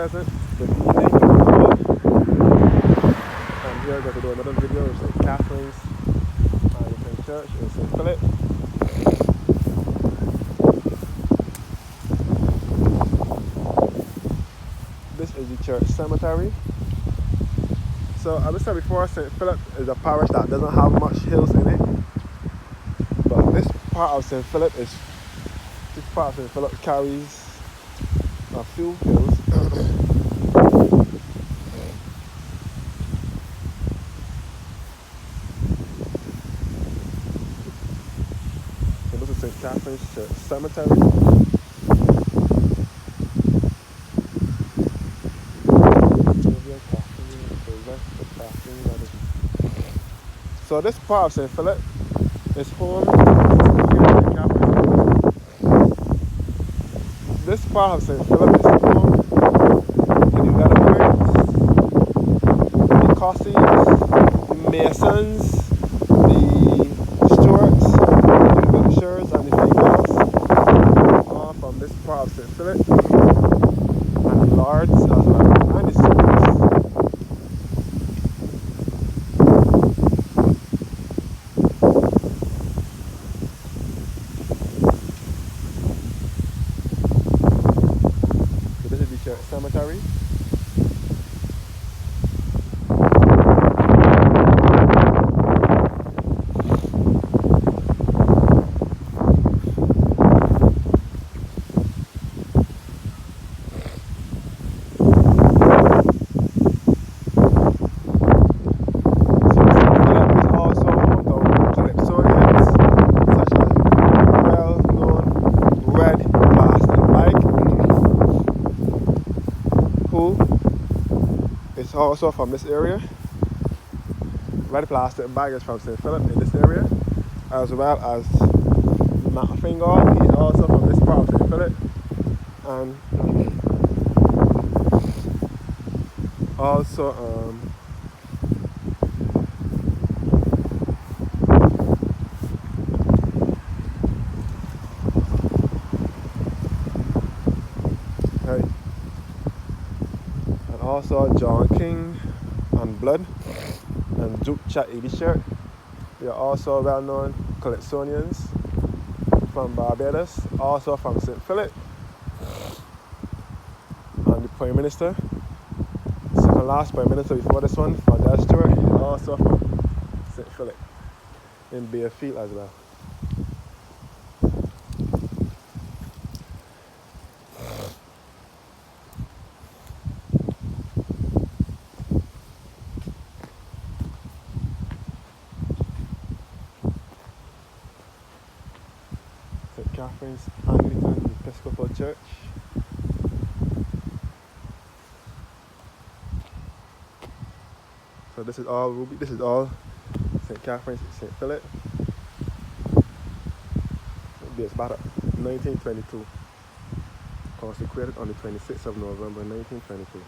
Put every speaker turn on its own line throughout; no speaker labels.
pleasant, good evening, good. I'm here going to do another video of St. Catherine's Anglican Church in St. Philip. This is the church cemetery. So as I said before, St. Philip is a parish that doesn't have much hills in it. But this part of St. Philip carries a few hills. So this is St. Catherine's Church Cemetery. So this part of St. Philip is home to St. Catherine. This part of St. Philip is home to the Weatherfords, the Cossies, the Masons, the Stewarts, the Wiltshires, and the Fingals, all from this part of St. Philip, and the Lords as well, and the Stewarts. Cemetery. It's also from this area. Red plastic bag is from St. Philip in this area, as well as Matt Fingal. He's also from this part of St. Philip, and also also John King and Blood and Duke Chat Shirt. They are also well-known Collectionians from Barbados, also from St. Philip. And the Prime Minister, second last Prime Minister before this one, from that Stewart, also from St. Philip in Bayfield as well. St. Catherine's Anglican Episcopal Church. So this is all Ruby. This is all St. Catherine's St. Philip. It's about 1922. Consecrated on the 26th of November 1922.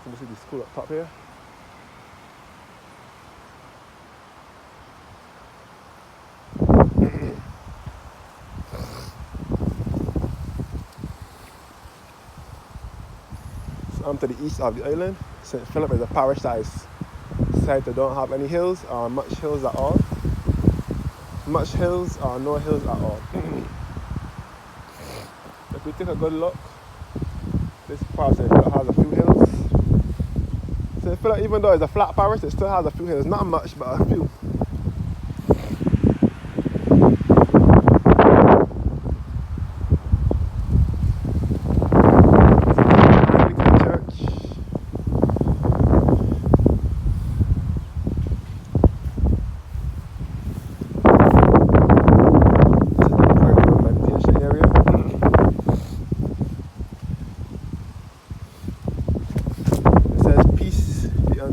This is the school up top here. So to the east of the island, St. Philip is a parish that is said to don't have any hills or much hills at all. Much hills or no hills at all. If we take a good look, this part of St. Philip has a few hills. St. Philip, even though it's a flat parish, it still has a few hills. Not much, but a few.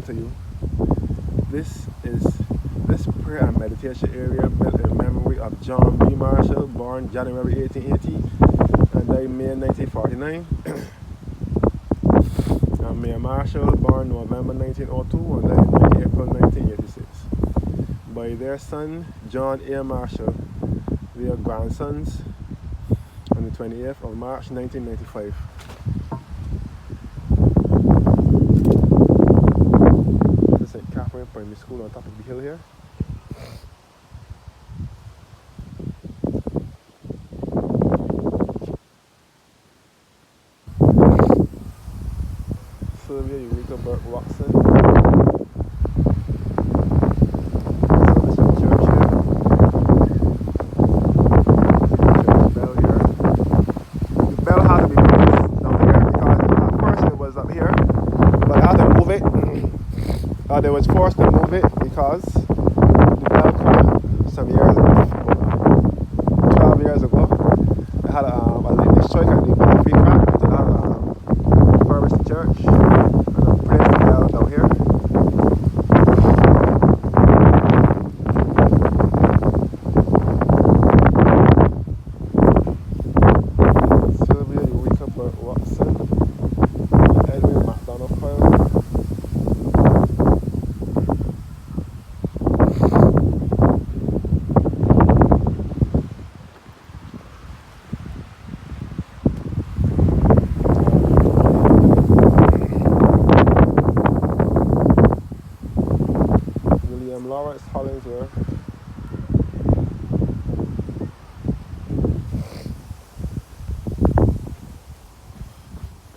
To you. This prayer and meditation area built in memory of John B. Marshall, born January 1880 and died May 1949. Mayor Marshall, born November 1902 and died in April 1986. By their son, John A. Marshall, their grandsons, on the 28th of March 1995. This is St. Catherine Primary School on top of the hill here. Sylvia Eureka Burke Watson. So this is the church here. Church bell here. The bell had to be placed down here because at first it was up here, but I had to move it. They was forced to move it because the bell cracked some years ago, 12 years ago. It had a lightning strike and the bell free crack. So that refurbished the church. Down here. Sylvia Eureka Burke Watson, Edwin MacDonald Coyle. Lawrence Hollingsworth.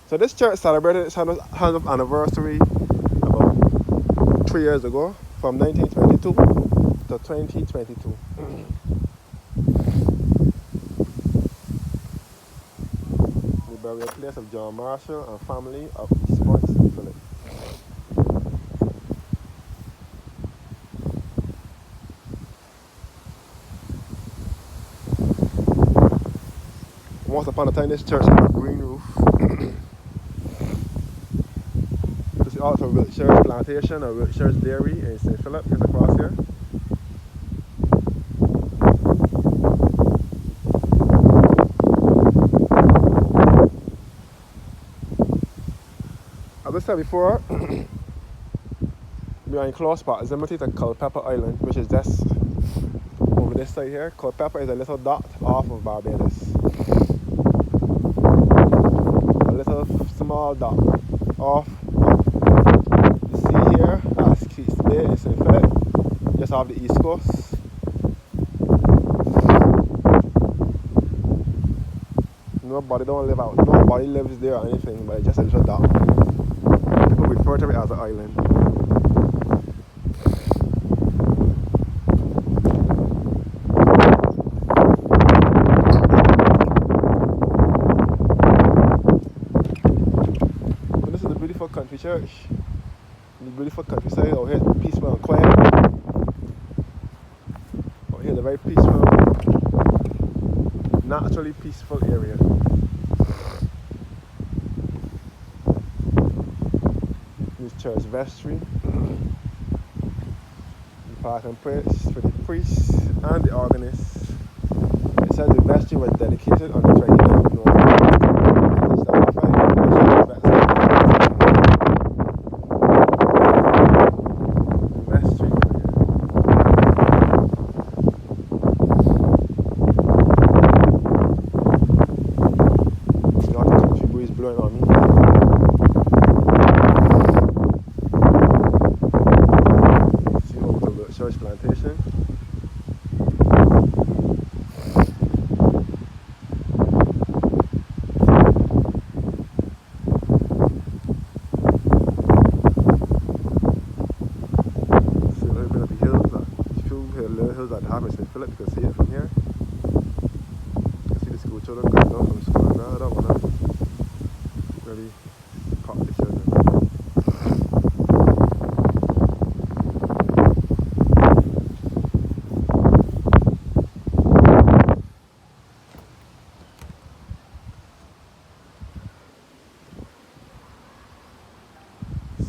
So this church celebrated its 100th anniversary about 3 years ago, from 1922 to 2022. The burial place of John Marshall and family of East Point, St. Philip. Once upon a time, this church had a green roof. This is also Wiltshire's Plantation or Wiltshire's Dairy in St. Philip, just across here. As I said before, we are in close proximity to Culpeper Island, which is just over this side here. Culpeper is a little dot off of Barbados. Small dot off the sea here as Keats Bay in St. Philip, just off the east coast. Nobody lives there or anything, but it's just a little dot. People refer to it as an island. Country church, in the beautiful countryside out here, peaceful and quiet. Out here, the very peaceful, naturally peaceful area. This church vestry, the parking place for the priests and the organist. It says the vestry was dedicated on the 29th of November. Blowing on me. See over to the church plantation. See a little bit of the hills, a few little hills at Harvard St. Philip. You can see it from here. You can see the school children coming down from school. I don't want to really caught the children.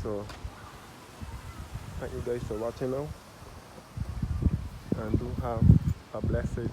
So thank you guys for watching now, and do have a blessed